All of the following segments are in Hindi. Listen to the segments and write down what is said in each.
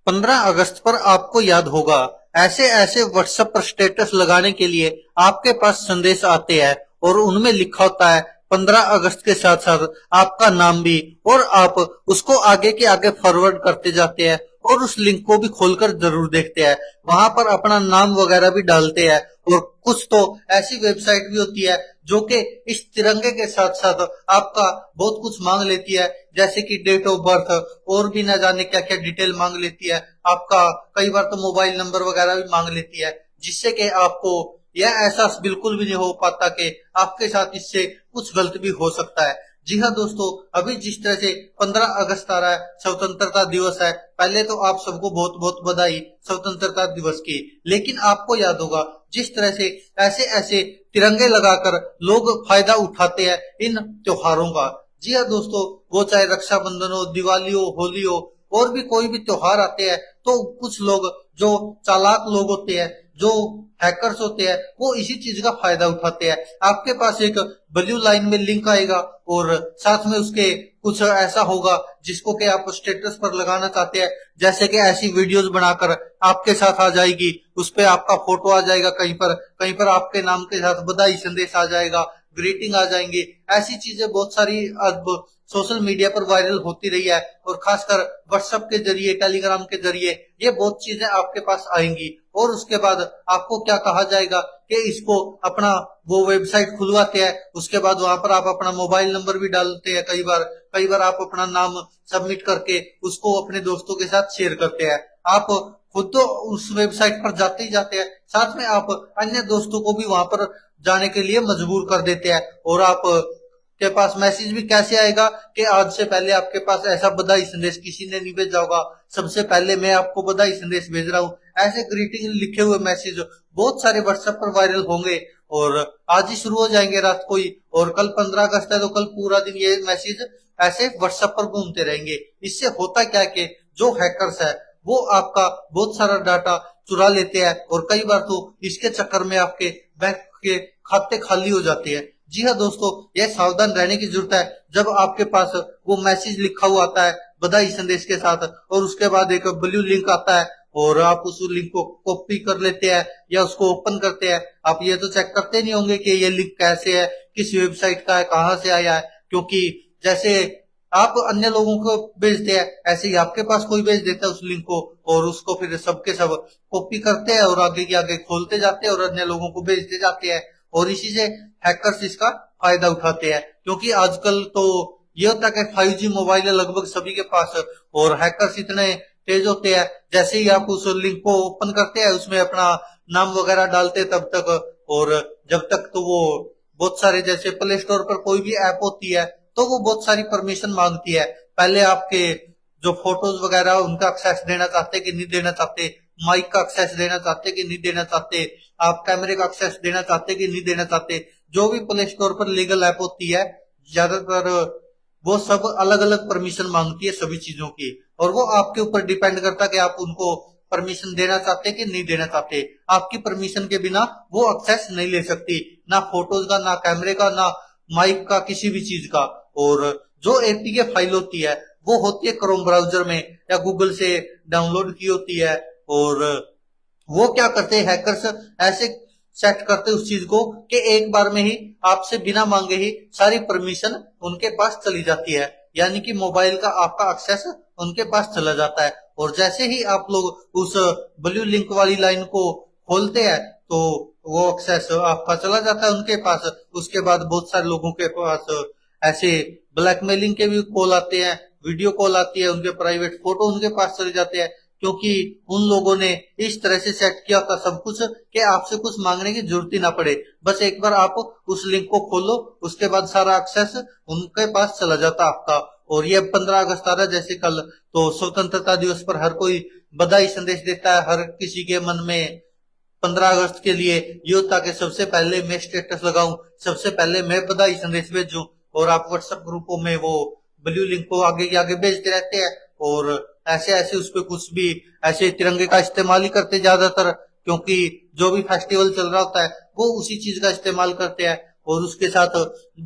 15 अगस्त पर आपको याद होगा, ऐसे ऐसे व्हाट्सएप पर स्टेटस लगाने के लिए आपके पास संदेश आते हैं और उनमें लिखा होता है 15 अगस्त के साथ साथ आपका नाम भी, और आप उसको आगे के आगे फॉरवर्ड करते जाते हैं और उस लिंक को भी खोलकर जरूर देखते हैं। वहां पर अपना नाम वगैरह भी डालते हैं। और कुछ तो ऐसी वेबसाइट भी होती है जो कि इस तिरंगे के साथ साथ आपका बहुत कुछ मांग लेती है, जैसे कि डेट ऑफ बर्थ और भी न जाने क्या क्या डिटेल मांग लेती है। आपका कई बार तो मोबाइल नंबर वगैरह भी मांग लेती है, जिससे कि आपको यह एहसास बिल्कुल भी नहीं हो पाता कि आपके साथ इससे कुछ गलत भी हो सकता है। जी हाँ दोस्तों, अभी जिस तरह से 15 अगस्त आ रहा है, स्वतंत्रता दिवस है। पहले तो आप सबको बहुत बहुत बधाई स्वतंत्रता दिवस की। लेकिन आपको याद होगा, जिस तरह से ऐसे ऐसे तिरंगे लगाकर लोग फायदा उठाते हैं इन त्योहारों का। जी हाँ दोस्तों, वो चाहे रक्षाबंधन हो, दिवाली हो, होली हो, और भी कोई भी त्योहार आते हैं, तो कुछ लोग जो चालाक लोग होते हैं, जो हैकर्स होते हैं, वो इसी चीज का फायदा उठाते हैं। आपके पास एक ब्लू लाइन में लिंक आएगा और साथ में उसके कुछ ऐसा होगा जिसको कि आप स्टेटस पर लगाना चाहते हैं, जैसे कि ऐसी वीडियोस बनाकर आपके साथ आ जाएगी, उस पे आपका फोटो आ जाएगा, कहीं पर आपके नाम के साथ बधाई संदेश आ जाएगा, ग्रीटिंग आ जाएंगे। ऐसी चीजें बहुत सारी अब सोशल मीडिया पर वायरल होती रही है, और खासकर व्हाट्सएप के जरिए, टेलीग्राम के जरिए ये बहुत चीजें आपके पास आएंगी। और उसके बाद आपको क्या कहा जाएगा कि इसको अपना वो वेबसाइट खुलवाते हैं, उसके बाद वहां पर आप अपना मोबाइल नंबर भी डालते हैं। कई बार आप अपना नाम सबमिट करके उसको अपने दोस्तों के साथ शेयर करते हैं। आप खुद तो उस वेबसाइट पर जाते ही जाते हैं, साथ में आप अन्य दोस्तों को भी वहां पर जाने के लिए मजबूर कर देते हैं। और आप के पास मैसेज भी कैसे आएगा कि आज से पहले आपके पास ऐसा बधाई संदेश किसी ने नहीं भेजा होगा, सबसे पहले मैं आपको बधाई संदेश भेज रहा हूँ। ऐसे ग्रीटिंग लिखे हुए मैसेज बहुत सारे व्हाट्सएप पर वायरल होंगे, और आज ही शुरू हो जाएंगे रात को ही, और कल 15 अगस्त है तो कल पूरा दिन ये मैसेज ऐसे व्हाट्सएप पर घूमते रहेंगे। इससे होता क्या है कि जो हैकर्स है वो आपका बहुत सारा डाटा चुरा लेते हैं, और कई बार तो इसके चक्कर में आपके बैंक के खाते खाली हो जाते हैं। जी हाँ दोस्तों, यह सावधान रहने की जरूरत है। जब आपके पास वो मैसेज लिखा हुआ आता है बधाई संदेश के साथ, और उसके बाद एक ब्लू लिंक आता है, और आप उस लिंक को कॉपी कर लेते हैं या उसको ओपन करते हैं, आप ये तो चेक करते नहीं होंगे कि ये लिंक कैसे है, किस वेबसाइट का है, कहाँ से आया है। क्योंकि जैसे आप अन्य लोगों को भेजते हैं, ऐसे ही आपके पास कोई भेज देता है उस लिंक को, और उसको फिर सबके सब कॉपी करते हैं और आगे के आगे खोलते जाते हैं और अन्य लोगों को भेजते जाते हैं। और इसी से हैकर्स इसका फायदा उठाते हैं, क्योंकि आजकल तो ये होता है कि 5G मोबाइल है लगभग सभी के पास, और हैकर्स इतने तेज होते हैं, जैसे ही आप उस लिंक को ओपन करते हैं उसमें अपना नाम वगैरह डालते हैं तब तक, और जब तक तो वो बहुत सारे, जैसे प्ले स्टोर पर कोई भी ऐप होती है तो वो बहुत सारी परमिशन मांगती है। पहले आपके जो फोटोज वगैरह उनका एक्सेस देना चाहते कि नहीं देना चाहते, माइक का एक्सेस देना चाहते कि नहीं देना चाहते, आप कैमरे का एक्सेस देना चाहते कि नहीं देना चाहते। जो भी प्ले स्टोर पर लीगल ऐप होती है, ज्यादातर वो सब अलग अलग परमिशन मांगती है सभी चीजों की, और वो आपके ऊपर डिपेंड करता है कि आप उनको परमिशन देना चाहते कि नहीं देना चाहते। आपकी परमिशन के बिना वो एक्सेस नहीं ले सकती, ना फोटोज का, ना कैमरे का, ना माइक का, किसी भी चीज का। और जो एपीके फाइल होती है वो होती है क्रोम ब्राउजर में या गूगल से डाउनलोड की होती है, और वो क्या करते हैं हैकर्स, ऐसे सेट करते उस चीज को कि एक बार में ही आपसे बिना मांगे ही सारी परमिशन उनके पास चली जाती है, यानी कि मोबाइल का आपका एक्सेस उनके पास चला जाता है। और जैसे ही आप लोग उस ब्लू लिंक वाली लाइन को खोलते हैं तो वो एक्सेस आपका चला जाता है उनके पास। उसके बाद बहुत सारे लोगों के पास ऐसे ब्लैकमेलिंग के भी कॉल आते हैं, वीडियो कॉल आती है, उनके प्राइवेट फोटो उनके पास चले जाते हैं, क्योंकि उन लोगों ने इस तरह से सेट किया था सब कुछ कि आपसे कुछ मांगने की जरूरत ही ना पड़े। बस एक बार आप उस लिंक को खोलो, उसके बाद सारा एक्सेस उनके पास चला जाता आपका। और ये 15 अगस्त आ रहा है जैसे कल, तो स्वतंत्रता दिवस पर हर कोई बधाई संदेश देता है। हर किसी के मन में 15 अगस्त के लिए ये होता कि सबसे पहले मैं स्टेटस लगाऊं, सबसे पहले मैं बधाई संदेश भेजूं, और आप व्हाट्सएप ग्रुपों में वो ब्लू लिंक को आगे के आगे भेजते रहते हैं। और ऐसे ऐसे उस पर कुछ भी ऐसे तिरंगे का इस्तेमाल ही करते ज्यादातर, क्योंकि जो भी फेस्टिवल चल रहा होता है वो उसी चीज का इस्तेमाल करते हैं। और उसके साथ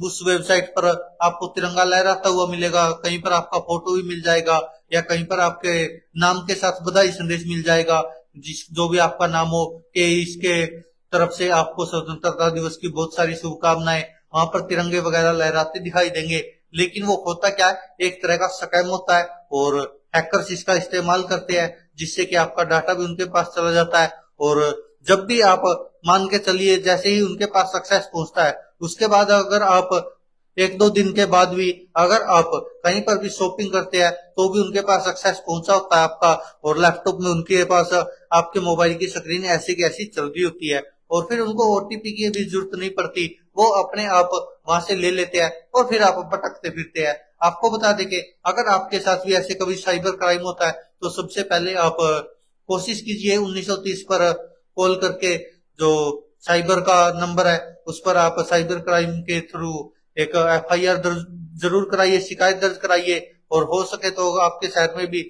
उस वेबसाइट पर आपको तिरंगा लहराता हुआ मिलेगा, कहीं पर आपका फोटो भी मिल जाएगा, या कहीं पर आपके नाम के साथ बधाई संदेश मिल जाएगा, जिस जो भी आपका नाम हो कि इसके तरफ से आपको स्वतंत्रता दिवस की बहुत सारी शुभकामनाएं। वहां पर तिरंगे वगैरह लहराते दिखाई देंगे। लेकिन वो होता क्या है, एक तरह का स्कैम होता है और हैकर्स इसका इस्तेमाल करते हैं, जिससे कि आपका डाटा भी उनके पास चला जाता है। और जब भी आप मान के चलिए जैसे ही उनके पास सक्सेस पहुंचता है, उसके बाद अगर आप एक दो दिन के बाद भी अगर आप कहीं पर भी शॉपिंग करते हैं तो भी उनके पास एक्सेस पहुंचा होता है आपका, और लैपटॉप में उनके पास आपके मोबाइल की स्क्रीन ऐसी की ऐसी चल रही होती है, और फिर उनको ओटीपी की भी जरूरत नहीं पड़ती, वो अपने आप वहां से ले लेते हैं और फिर आप भटकते फिरते हैं। आपको बता दें कि अगर आपके साथ भी ऐसे कभी साइबर क्राइम होता है तो सबसे पहले आप कोशिश कीजिए 1930 पर कॉल करके, जो साइबर का नंबर है उस पर आप साइबर क्राइम के थ्रू एक एफआईआर दर्ज जरूर कराइए, शिकायत दर्ज कराइए। और हो सके तो आपके शहर में भी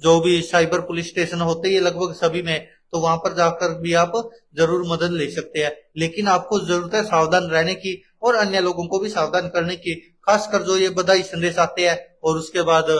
जो भी साइबर पुलिस स्टेशन होते हैं लगभग सभी में, तो वहां पर जाकर भी आप जरूर मदद ले सकते हैं। लेकिन आपको जरूरत है सावधान रहने की और अन्य लोगों को भी सावधान करने की, खासकर जो ये बधाई संदेश आते हैं और उसके बाद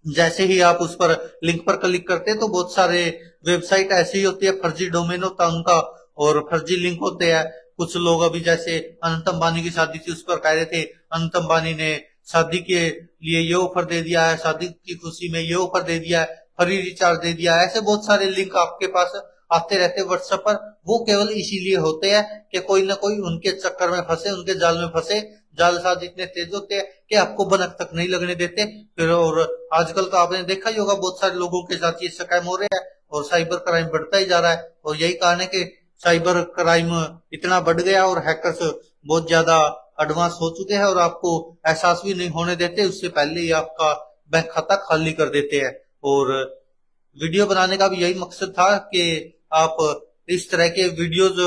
जैसे ही आप उस पर लिंक पर क्लिक करते हैं तो बहुत सारे वेबसाइट ऐसी ही होती है, फर्जी डोमेन होता है उनका और फर्जी लिंक होते हैं। कुछ लोग अभी जैसे अनंत अंबानी की शादी थी उस पर कह रहे थे अनंत अंबानी ने शादी के लिए ये ऑफर दे दिया है, शादी की खुशी में ये ऑफर दे दिया है, फ्री रिचार्ज दे दिया है। ऐसे बहुत सारे लिंक आपके पास आते रहते हैं व्हाट्सएप पर। वो केवल इसीलिए होते हैं कि कोई ना कोई उनके चक्कर में फंसे, उनके जाल में फंसे। जालसाज इतने तेज होते हैं कि आपको भनक तक नहीं लगने देते फिर। और आजकल तो आपने देखा ही होगा बहुत सारे लोगों के साथ ये स्कैम हो रहे हैं और साइबर क्राइम बढ़ता ही जा रहा है। और यही कारण है कि साइबर क्राइम इतना बढ़ गया और हैकर्स बहुत ज्यादा एडवांस हो चुके हैं और आपको एहसास भी नहीं होने देते, उससे पहले ही आपका बैंक खाता खाली कर देते हैं। और वीडियो बनाने का भी यही मकसद था कि आप इस तरह के वीडियोज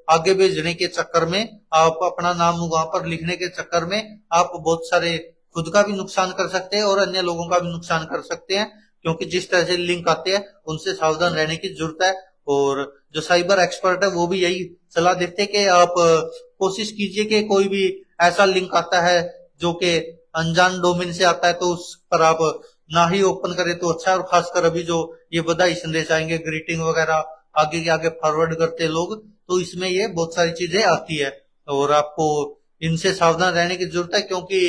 आगे भेजने के चक्कर में, आप अपना नाम वहां पर लिखने के चक्कर में आप बहुत सारे खुद का भी नुकसान कर सकते हैं और अन्य लोगों का भी नुकसान कर सकते हैं। क्योंकि जिस तरह से लिंक आते हैं उनसे सावधान रहने की जरूरत है। और जो साइबर एक्सपर्ट है वो भी यही सलाह देते हैं कि आप कोशिश कीजिए कि कोई भी ऐसा लिंक आता है जो कि अनजान डोमेन से आता है तो उस पर आप ना ही ओपन करें तो अच्छा है। और खासकर अभी जो ये बधाई संदेश आएंगे, ग्रीटिंग वगैरह आगे के आगे फॉरवर्ड करते हैं लोग, तो इसमें ये बहुत सारी चीजें आती है और आपको इनसे सावधान रहने की जरूरत है। क्योंकि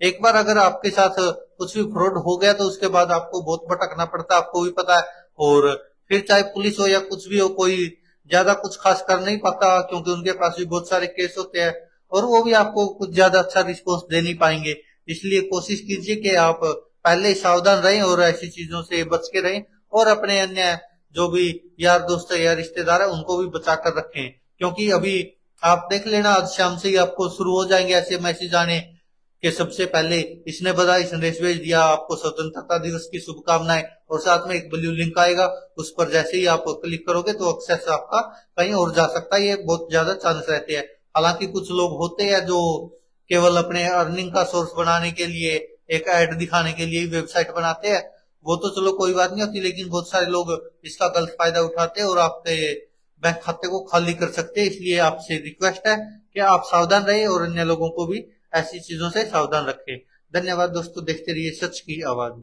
एक बार अगर आपके साथ कुछ भी फ्रॉड हो गया तो उसके बाद आपको बहुत भटकना पड़ता है, आपको भी पता है। और फिर चाहे पुलिस हो या कुछ भी हो, कोई ज्यादा कुछ खास कर नहीं पाता क्योंकि उनके पास भी बहुत सारे केस होते हैं और वो भी आपको कुछ ज्यादा अच्छा रिस्पॉन्स दे नहीं पाएंगे। इसलिए कोशिश कीजिए कि आप पहले ही सावधान रहें और ऐसी चीजों से बच के रहें और अपने अन्य जो भी यार दोस्त है या रिश्तेदार है उनको भी बचा कर रखें। क्योंकि अभी आप देख लेना आज शाम से ही आपको शुरू हो जाएंगे ऐसे मैसेज आने कि सबसे पहले इसने बधाई संदेश भेज दिया, आपको स्वतंत्रता दिवस की शुभकामनाएं, और साथ में एक ब्लू लिंक आएगा, उस पर जैसे ही आप क्लिक करोगे तो एक्सेस आपका कहीं और जा सकता है। ये बहुत ज्यादा चांस रहते हैं। हालांकि कुछ लोग होते हैं जो केवल अपने अर्निंग का सोर्स बनाने के लिए, एक ऐड दिखाने के लिए वेबसाइट बनाते हैं, वो तो चलो कोई बात नहीं होती, लेकिन बहुत सारे लोग इसका गलत फायदा उठाते हैं और आपके बैंक खाते को खाली कर सकते हैं। इसलिए आपसे रिक्वेस्ट है कि आप सावधान रहिए और अन्य लोगों को भी ऐसी चीजों से सावधान रखें। धन्यवाद दोस्तों, देखते रहिए सच की आवाज।